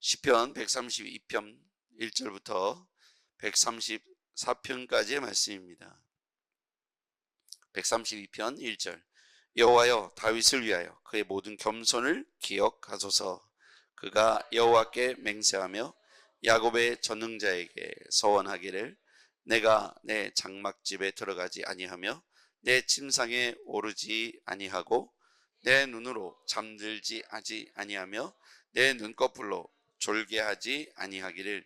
시편 132편 1절부터 134편까지의 말씀입니다. 132편 1절. 여호와여, 다윗을 위하여 그의 모든 겸손을 기억하소서. 그가 여호와께 맹세하며 야곱의 전능자에게 서원하기를, 내가 내 장막집에 들어가지 아니하며 내 침상에 오르지 아니하고 내 눈으로 잠들지 아니하며 내 눈꺼풀로 졸게 하지 아니하기를,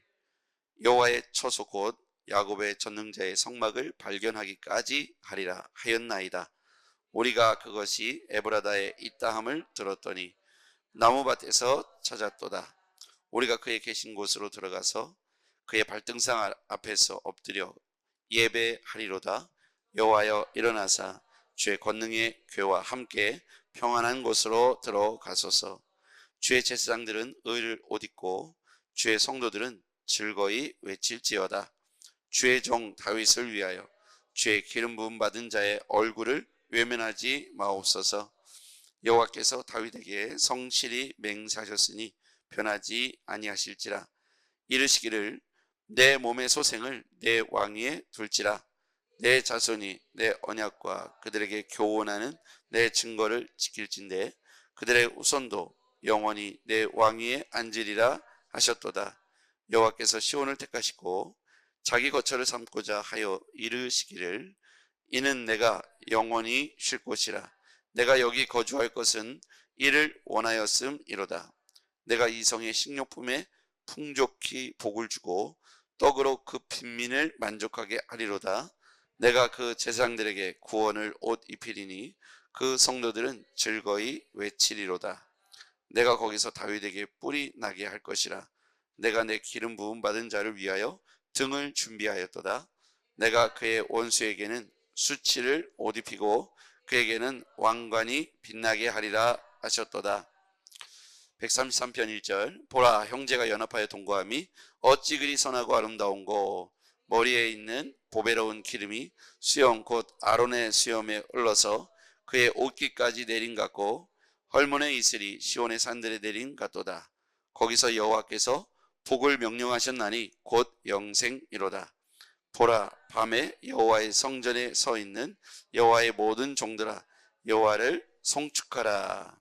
여호와의 처소 곧 야곱의 전능자의 성막을 발견하기까지 하리라 하였나이다. 우리가 그것이 에브라다에 있다함을 들었더니 나무밭에서 찾았도다. 우리가 그의 계신 곳으로 들어가서 그의 발등상 앞에서 엎드려 예배하리로다. 여호와여, 일어나사 주의 권능의 궤와 함께 평안한 곳으로 들어가소서. 주의 제사장들은 의를 옷 입고 주의 성도들은 즐거이 외칠지어다. 주의 종 다윗을 위하여 주의 기름 부음 받은 자의 얼굴을 외면하지 마옵소서. 여호와께서 다윗에게 성실히 맹세하셨으니 변하지 아니하실지라. 이르시기를, 내 몸의 소생을 내 왕위에 둘지라. 내 자손이 내 언약과 그들에게 교훈하는 내 증거를 지킬진대 그들의 후손도 영원히 내 왕위에 앉으리라 하셨도다. 여호와께서 시온을 택하시고 자기 거처를 삼고자 하여 이르시기를, 이는 내가 영원히 쉴 곳이라. 내가 여기 거주할 것은 이를 원하였음이로다. 내가 이 성의 식료품에 풍족히 복을 주고 떡으로 그 빈민을 만족하게 하리로다. 내가 그 제사장들에게 구원을 옷 입히리니 그 성도들은 즐거이 외치리로다. 내가 거기서 다윗에게 뿔이 나게 할 것이라. 내가 내 기름 부음 받은 자를 위하여 등을 준비하였도다. 내가 그의 원수에게는 수치를 옷 입히고 그에게는 왕관이 빛나게 하리라 하셨도다. 133편 1절. 보라, 형제가 연합하여 동거함이 어찌 그리 선하고 아름다운고. 머리에 있는 보배로운 기름이 수염 곧 아론의 수염에 흘러서 그의 옷깃까지 내린 같고 헐몬의 이슬이 시온의 산들에 내린 같도다. 거기서 여호와께서 복을 명령하셨나니 곧 영생이로다. 보라, 밤에 여호와의 성전에 서 있는 여호와의 모든 종들아, 여호와를 송축하라.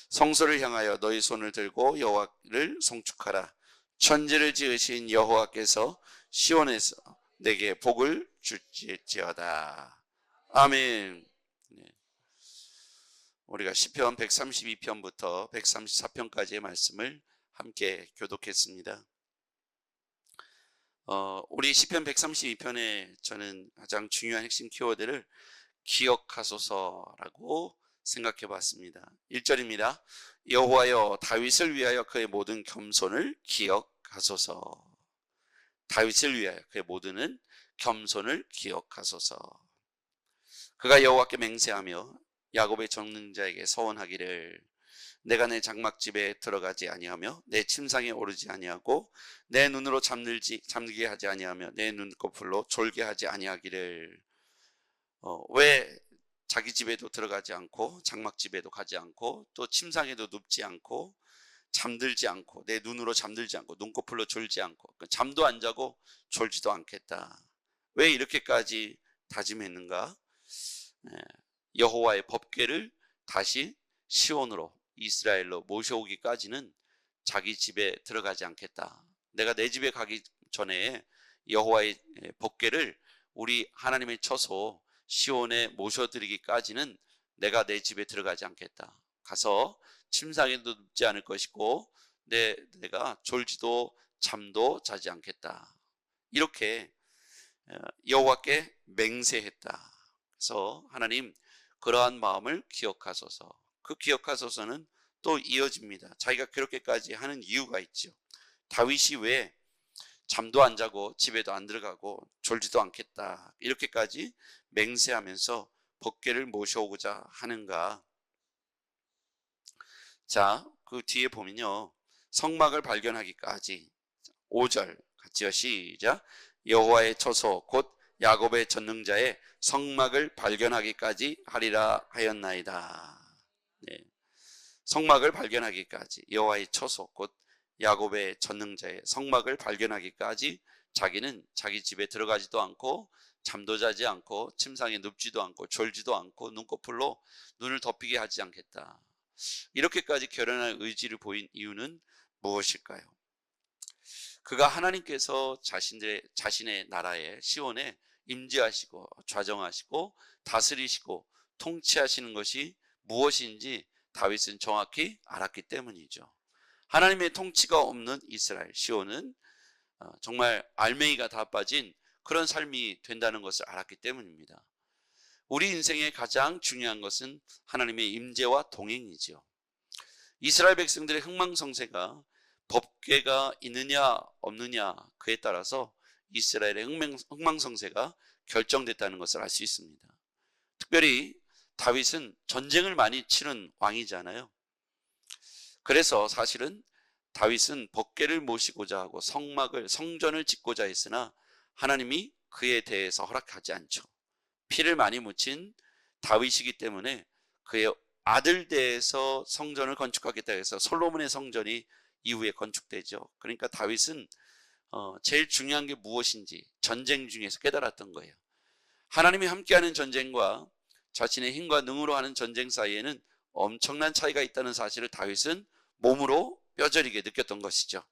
성소를 향하여 너희 손을 들고 여호와를 송축하라. 천지를 지으신 여호와께서 시온에서 내게 복을 줄지어다. 아멘. 우리가 시편 132편부터 134편까지의 말씀을 함께 교독했습니다. 우리 시편 132편에 저는 가장 중요한 핵심 키워드를 기억하소서라고 생각해 봤습니다. 1절입니다. 여호와여, 다윗을 위하여 그의 모든 겸손을 기억하소서. 다윗을 위하여 그의 모든 겸손을 기억하소서. 그가 여호와께 맹세하며 야곱의 전능자에게 서원하기를, 내가 내 장막집에 들어가지 아니하며 내 침상에 오르지 아니하고 내 눈으로 잠들게 하지 아니하며 내 눈꺼풀로 졸게 하지 아니하기를. 왜 자기 집에도 들어가지 않고 장막집에도 가지 않고 또 침상에도 눕지 않고 잠들지 않고 내 눈으로 잠들지 않고 눈꺼풀로 졸지 않고 잠도 안 자고 졸지도 않겠다. 왜 이렇게까지 다짐했는가? 여호와의 법궤를 다시 시온으로 이스라엘로 모셔오기까지는 자기 집에 들어가지 않겠다. 내가 내 집에 가기 전에 여호와의 법궤를 우리 하나님의 처소 시온에 모셔드리기까지는 내가 내 집에 들어가지 않겠다. 가서 침상에도 눕지 않을 것이고 내가 졸지도 잠도 자지 않겠다. 이렇게 여호와께 맹세했다. 그래서 하나님, 그러한 마음을 기억하소서. 그 기억하소서는 또 이어집니다. 자기가 그렇게까지 하는 이유가 있죠. 다윗이 왜 잠도 안 자고 집에도 안 들어가고 졸지도 않겠다 이렇게까지 맹세하면서 법궤를 모셔오고자 하는가? 자, 그 뒤에 보면요, 성막을 발견하기까지 5절 같이요, 시작. 여호와의 처소 곧 야곱의 전능자의 성막을 발견하기까지 하리라 하였나이다. 네. 성막을 발견하기까지 여호와의 처소 곧 야곱의 전능자의 성막을 발견하기까지 자기는 자기 집에 들어가지도 않고 잠도 자지 않고 침상에 눕지도 않고 졸지도 않고 눈꺼풀로 눈을 덮이게 하지 않겠다. 이렇게까지 결연한 의지를 보인 이유는 무엇일까요? 그가 하나님께서 자신의 나라에 시온에 임재하시고 좌정하시고 다스리시고 통치하시는 것이 무엇인지 다윗은 정확히 알았기 때문이죠. 하나님의 통치가 없는 이스라엘 시온은 정말 알맹이가 다 빠진 그런 삶이 된다는 것을 알았기 때문입니다. 우리 인생의 가장 중요한 것은 하나님의 임재와 동행이죠. 이스라엘 백성들의 흥망성쇠가 법궤가 있느냐 없느냐 그에 따라서 이스라엘의 흥망성쇠가 결정됐다는 것을 알 수 있습니다. 특별히 다윗은 전쟁을 많이 치른 왕이잖아요. 그래서 사실은 다윗은 법궤를 모시고자 하고 성전을 짓고자 했으나 하나님이 그에 대해서 허락하지 않죠. 피를 많이 묻힌 다윗이기 때문에 그의 아들 대에서 성전을 건축하겠다 해서 솔로몬의 성전이 이후에 건축되죠. 그러니까 다윗은 제일 중요한 게 무엇인지 전쟁 중에서 깨달았던 거예요. 하나님이 함께하는 전쟁과 자신의 힘과 능으로 하는 전쟁 사이에는 엄청난 차이가 있다는 사실을 다윗은 몸으로 뼈저리게 느꼈던 것이죠.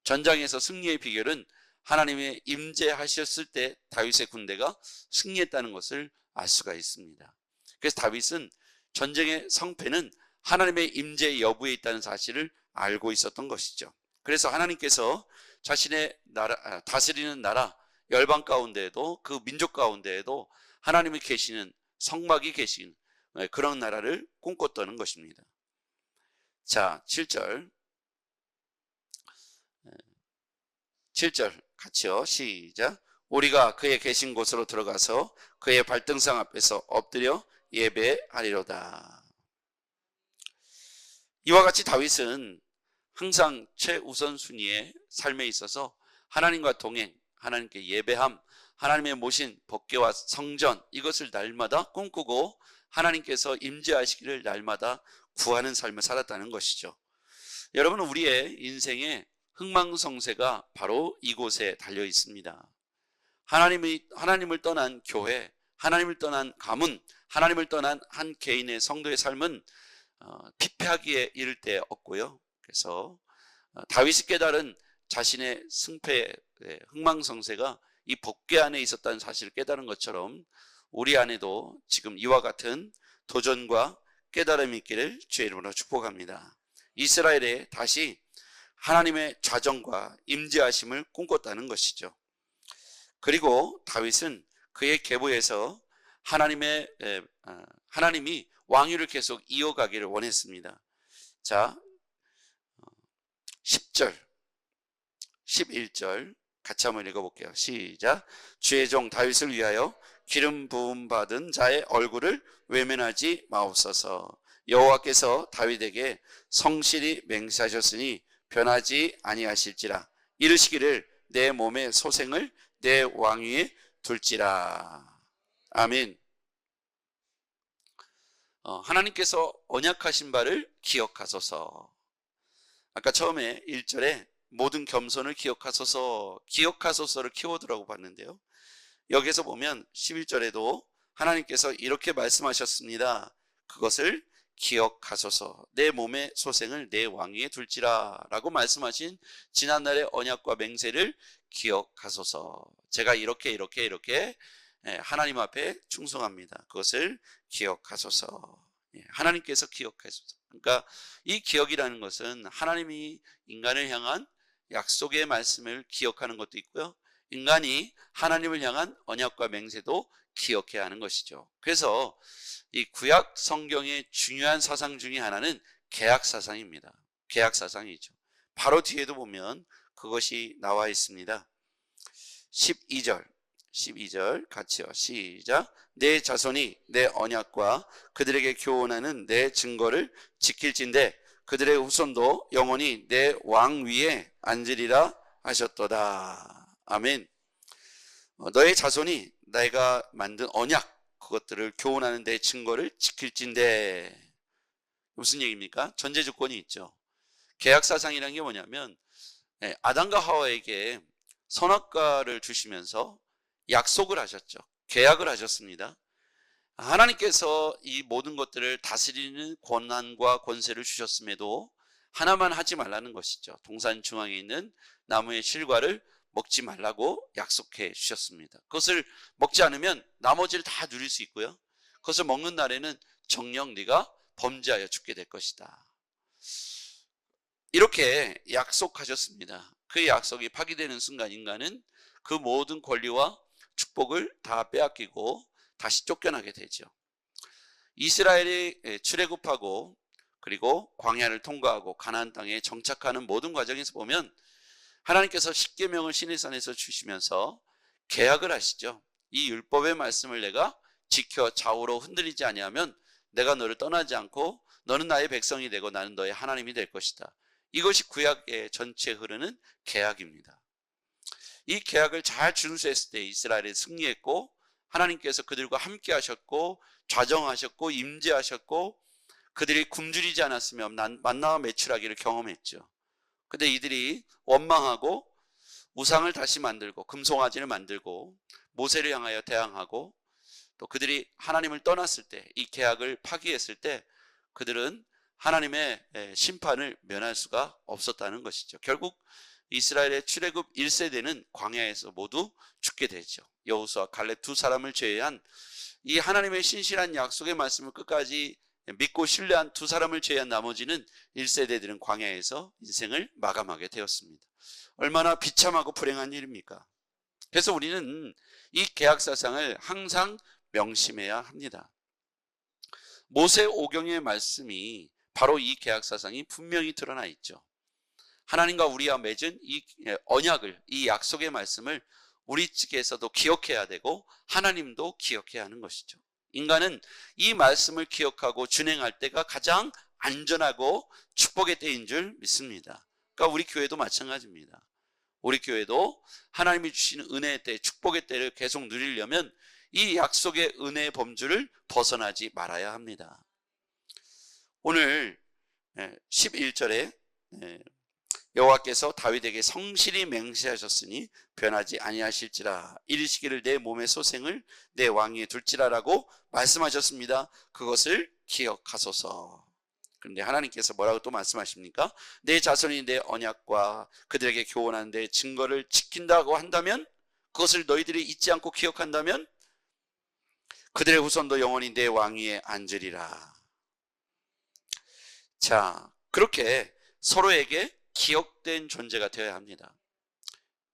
전장에서 승리의 비결은 하나님의 임재하셨을 때 다윗의 군대가 승리했다는 것을 알 수가 있습니다. 그래서 다윗은 전쟁의 성패는 하나님의 임재 여부에 있다는 사실을 알고 있었던 것이죠. 그래서 하나님께서 자신의 나라, 다스리는 나라 열방 가운데에도 그 민족 가운데에도 하나님이 계시는 성막이 계신 그런 나라를 꿈꿨다는 것입니다. 자, 7절 같이요. 시작. 우리가 그의 계신 곳으로 들어가서 그의 발등상 앞에서 엎드려 예배하리로다. 이와 같이 다윗은 항상 최우선순위의 삶에 있어서 하나님과 동행, 하나님께 예배함, 하나님의 모신 법궤와 성전 이것을 날마다 꿈꾸고 하나님께서 임재하시기를 날마다 구하는 삶을 살았다는 것이죠. 여러분, 우리의 인생의 흥망성쇠가 바로 이곳에 달려 있습니다. 하나님을 떠난 교회, 하나님을 떠난 가문, 하나님을 떠난 한 개인의 성도의 삶은 피폐하기에 이를 데 없고요. 그래서 다윗이 깨달은 자신의 승패의 흥망성쇠가 이 법궤 안에 있었다는 사실을 깨달은 것처럼 우리 안에도 지금 이와 같은 도전과 깨달음이 있기를 주의 이름으로 축복합니다. 이스라엘에 다시 하나님의 좌정과 임재하심을 꿈꿨다는 것이죠. 그리고 다윗은 그의 계보에서 하나님이 왕위를 계속 이어가기를 원했습니다. 자, 10절, 11절 같이 한번 읽어볼게요. 시작. 주의 종 다윗을 위하여 기름 부음 받은 자의 얼굴을 외면하지 마옵소서. 여호와께서 다윗에게 성실히 맹세하셨으니 변하지 아니하실지라. 이르시기를 내 몸의 소생을 내 왕위에 둘지라. 아멘. 하나님께서 언약하신 바를 기억하소서. 아까 처음에 1절에 모든 겸손을 기억하소서를 키워드라고 봤는데요. 여기서 보면 11절에도 하나님께서 이렇게 말씀하셨습니다. 그것을 기억하소서. 내 몸의 소생을 내 왕위에 둘지라 라고 말씀하신 지난날의 언약과 맹세를 기억하소서. 제가 이렇게 하나님 앞에 충성합니다. 그것을 기억하소서. 하나님께서 기억하소서. 그러니까 이 기억이라는 것은 하나님이 인간을 향한 약속의 말씀을 기억하는 것도 있고요, 인간이 하나님을 향한 언약과 맹세도 기억해야 하는 것이죠. 그래서 이 구약 성경의 중요한 사상 중에 하나는 계약 사상입니다. 계약 사상이죠. 바로 뒤에도 보면 그것이 나와 있습니다. 12절 같이요. 시작. 내 자손이 내 언약과 그들에게 교훈하는 내 증거를 지킬진대 그들의 후손도 영원히 내 왕 위에 앉으리라 하셨도다. 아멘. 너의 자손이 내가 만든 언약 그것들을 교훈하는 내 증거를 지킬진대. 무슨 얘기입니까? 전제 조건이 있죠. 계약사상이라는 게 뭐냐면 아담과 하와에게 선악과를 주시면서 약속을 하셨죠. 계약을 하셨습니다. 하나님께서 이 모든 것들을 다스리는 권한과 권세를 주셨음에도 하나만 하지 말라는 것이죠. 동산 중앙에 있는 나무의 실과를 먹지 말라고 약속해 주셨습니다. 그것을 먹지 않으면 나머지를 다 누릴 수 있고요. 그것을 먹는 날에는 정녕 네가 범죄하여 죽게 될 것이다. 이렇게 약속하셨습니다. 그 약속이 파기되는 순간 인간은 그 모든 권리와 축복을 다 빼앗기고 다시 쫓겨나게 되죠. 이스라엘이 출애굽하고 그리고 광야를 통과하고 가나안 땅에 정착하는 모든 과정에서 보면 하나님께서 십계명을 시내산에서 주시면서 계약을 하시죠. 이 율법의 말씀을 내가 지켜 좌우로 흔들리지 아니하면 내가 너를 떠나지 않고 너는 나의 백성이 되고 나는 너의 하나님이 될 것이다. 이것이 구약의 전체에 흐르는 계약입니다. 이 계약을 잘 준수했을 때 이스라엘이 승리했고 하나님께서 그들과 함께 하셨고 좌정하셨고 임재하셨고 그들이 굶주리지 않았으면 만나와 메추라기를 경험했죠. 근데 이들이 원망하고 우상을 다시 만들고 금송아지를 만들고 모세를 향하여 대항하고 또 그들이 하나님을 떠났을 때 이 계약을 파기했을 때 그들은 하나님의 심판을 면할 수가 없었다는 것이죠. 결국 이스라엘의 출애굽 1세대는 광야에서 모두 죽게 되죠. 여호수아 갈렙 두 사람을 제외한 이 하나님의 신실한 약속의 말씀을 끝까지 믿고 신뢰한 두 사람을 제외한 나머지는 1세대들은 광야에서 인생을 마감하게 되었습니다. 얼마나 비참하고 불행한 일입니까? 그래서 우리는 이 계약사상을 항상 명심해야 합니다. 모세 오경의 말씀이 바로 이 계약사상이 분명히 드러나 있죠. 하나님과 우리와 맺은 이 언약을, 이 약속의 말씀을 우리 측에서도 기억해야 되고 하나님도 기억해야 하는 것이죠. 인간은 이 말씀을 기억하고 준행할 때가 가장 안전하고 축복의 때인 줄 믿습니다. 그러니까 우리 교회도 마찬가지입니다. 우리 교회도 하나님이 주시는 은혜의 때, 축복의 때를 계속 누리려면 이 약속의 은혜의 범주를 벗어나지 말아야 합니다. 오늘 11절에 여호와께서 다윗에게 성실히 맹세하셨으니 변하지 아니하실지라 이르시기를 내 몸의 소생을 내 왕위에 둘지라라고 말씀하셨습니다. 그것을 기억하소서. 그런데 하나님께서 뭐라고 또 말씀하십니까? 내 자손이 내 언약과 그들에게 교훈하는 내 증거를 지킨다고 한다면, 그것을 너희들이 잊지 않고 기억한다면 그들의 후손도 영원히 내 왕위에 앉으리라. 자, 그렇게 서로에게 기억된 존재가 되어야 합니다.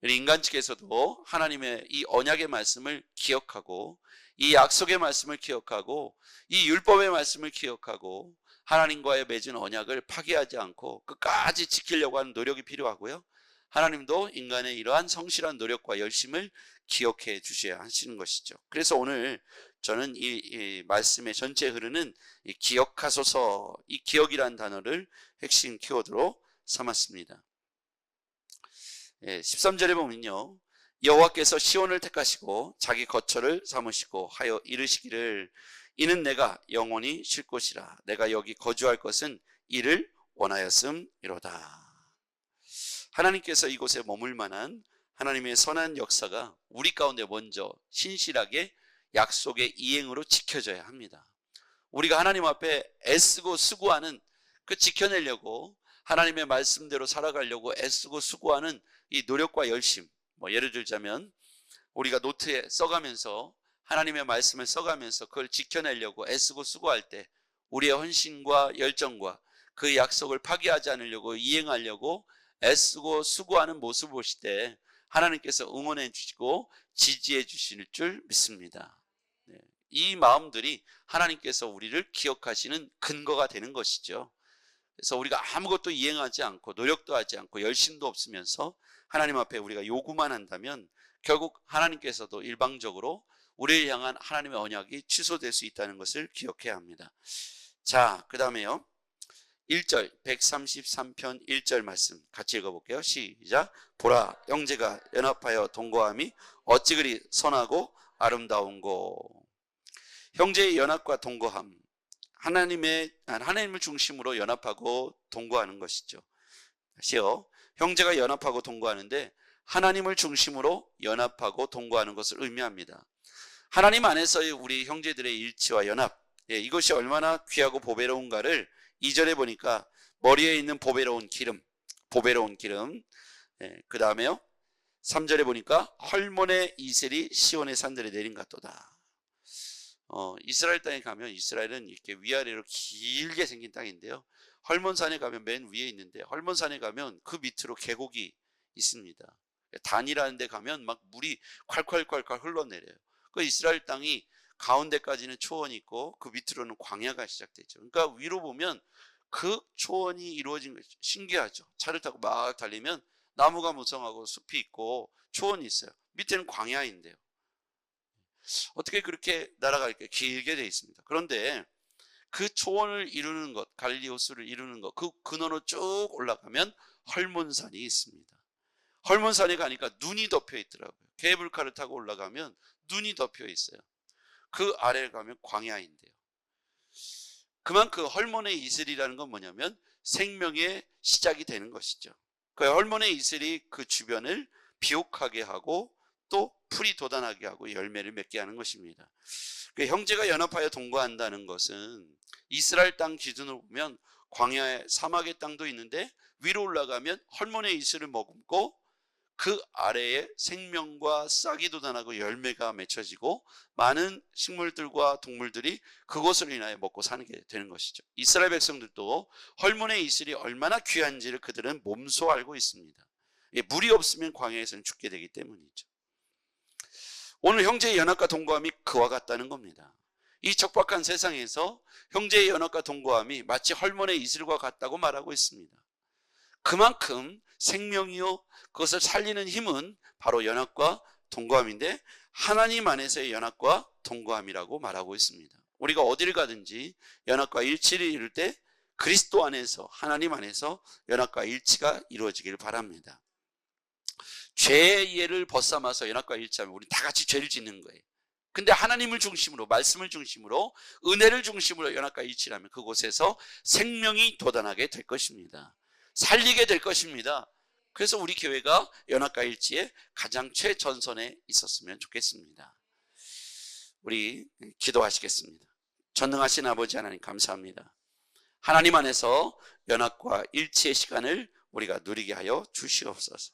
인간 측에서도 하나님의 이 언약의 말씀을 기억하고 이 약속의 말씀을 기억하고 이 율법의 말씀을 기억하고 하나님과의 맺은 언약을 파기하지 않고 끝까지 지키려고 하는 노력이 필요하고요. 하나님도 인간의 이러한 성실한 노력과 열심을 기억해 주셔야 하시는 것이죠. 그래서 오늘 저는 이 말씀의 전체에 흐르는 이 기억하소서, 이 기억이라는 단어를 핵심 키워드로 삼았습니다. 13절에 보면요, 여호와께서 시온을 택하시고 자기 거처를 삼으시고 하여 이르시기를 이는 내가 영원히 쉴 곳이라 내가 여기 거주할 것은 이를 원하였음이로다. 하나님께서 이곳에 머물 만한 하나님의 선한 역사가 우리 가운데 먼저 신실하게 약속의 이행으로 지켜져야 합니다. 우리가 하나님 앞에 애쓰고 수고하는 그 지켜내려고 하나님의 말씀대로 살아가려고 애쓰고 수고하는 이 노력과 열심, 예를 들자면 우리가 노트에 써가면서 하나님의 말씀을 써가면서 그걸 지켜내려고 애쓰고 수고할 때 우리의 헌신과 열정과 그 약속을 파기하지 않으려고 이행하려고 애쓰고 수고하는 모습을 보실 때 하나님께서 응원해 주시고 지지해 주실 줄 믿습니다. 이 마음들이 하나님께서 우리를 기억하시는 근거가 되는 것이죠. 그래서 우리가 아무것도 이행하지 않고 노력도 하지 않고 열심도 없으면서 하나님 앞에 우리가 요구만 한다면 결국 하나님께서도 일방적으로 우리를 향한 하나님의 언약이 취소될 수 있다는 것을 기억해야 합니다. 자, 그 다음에요, 1절 133편 1절 말씀 같이 읽어볼게요. 시작. 보라, 형제가 연합하여 동거함이 어찌 그리 선하고 아름다운고. 형제의 연합과 동거함, 하나님을 중심으로 연합하고 동거하는 것이죠. 다시요, 형제가 연합하고 동거하는데 하나님을 중심으로 연합하고 동거하는 것을 의미합니다. 하나님 안에서의 우리 형제들의 일치와 연합, 이것이 얼마나 귀하고 보배로운가를 2절에 보니까 머리에 있는 보배로운 기름, 그 다음에요 3절에 보니까 헐몬의 이슬이 시온의 산들에 내린 같도다. 이스라엘 땅에 가면, 이스라엘은 이렇게 위아래로 길게 생긴 땅인데요, 헐몬산에 가면 맨 위에 있는데, 헐몬산에 가면 그 밑으로 계곡이 있습니다. 단이라는 데 가면 막 물이 콸콸콸콸 흘러내려요. 그 이스라엘 땅이 가운데까지는 초원이 있고 그 밑으로는 광야가 시작되죠. 그러니까 위로 보면 그 초원이 이루어진 것이 신기하죠. 차를 타고 막 달리면 나무가 무성하고 숲이 있고 초원이 있어요. 밑에는 광야인데요, 어떻게 그렇게 나라가 이렇게 길게 되어 있습니다. 그런데 그 초원을 이루는 것, 갈릴리 호수를 이루는 것, 그 근원으로 쭉 올라가면 헐몬산이 있습니다. 헐몬산에 가니까 눈이 덮여 있더라고요. 케이블카를 타고 올라가면 눈이 덮여 있어요. 그 아래에 가면 광야인데요, 그만큼 헐몬의 이슬이라는 건 뭐냐면 생명의 시작이 되는 것이죠. 그 헐몬의 이슬이 그 주변을 비옥하게 하고 또 풀이 돋아나게 하고 열매를 맺게 하는 것입니다. 그 형제가 연합하여 동거한다는 것은 이스라엘 땅 기준으로 보면 광야의 사막의 땅도 있는데 위로 올라가면 헐몬의 이슬을 머금고 그 아래에 생명과 싹이 돋아나고 열매가 맺혀지고 많은 식물들과 동물들이 그것을 인하여 먹고 사게 되는 것이죠. 이스라엘 백성들도 헐몬의 이슬이 얼마나 귀한지를 그들은 몸소 알고 있습니다. 물이 없으면 광야에서는 죽게 되기 때문이죠. 오늘 형제의 연합과 동거함이 그와 같다는 겁니다. 이 척박한 세상에서 형제의 연합과 동거함이 마치 헐몬의 이슬과 같다고 말하고 있습니다. 그만큼 생명이요 그것을 살리는 힘은 바로 연합과 동거함인데, 하나님 안에서의 연합과 동거함이라고 말하고 있습니다. 우리가 어디를 가든지 연합과 일치를 이룰 때 그리스도 안에서, 하나님 안에서 연합과 일치가 이루어지기를 바랍니다. 죄의 이해를 벗삼아서 연합과 일치하면 우리 다 같이 죄를 짓는 거예요. 근데 하나님을 중심으로, 말씀을 중심으로, 은혜를 중심으로 연합과 일치를 하면 그곳에서 생명이 돋아나게 될 것입니다. 살리게 될 것입니다. 그래서 우리 교회가 연합과 일치에 가장 최전선에 있었으면 좋겠습니다. 우리 기도하시겠습니다. 전능하신 아버지 하나님, 감사합니다. 하나님 안에서 연합과 일치의 시간을 우리가 누리게 하여 주시옵소서.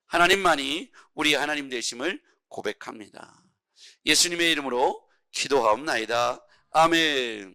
하나님만이 우리 하나님 되심을 고백합니다. 예수님의 이름으로 기도하옵나이다. 아멘.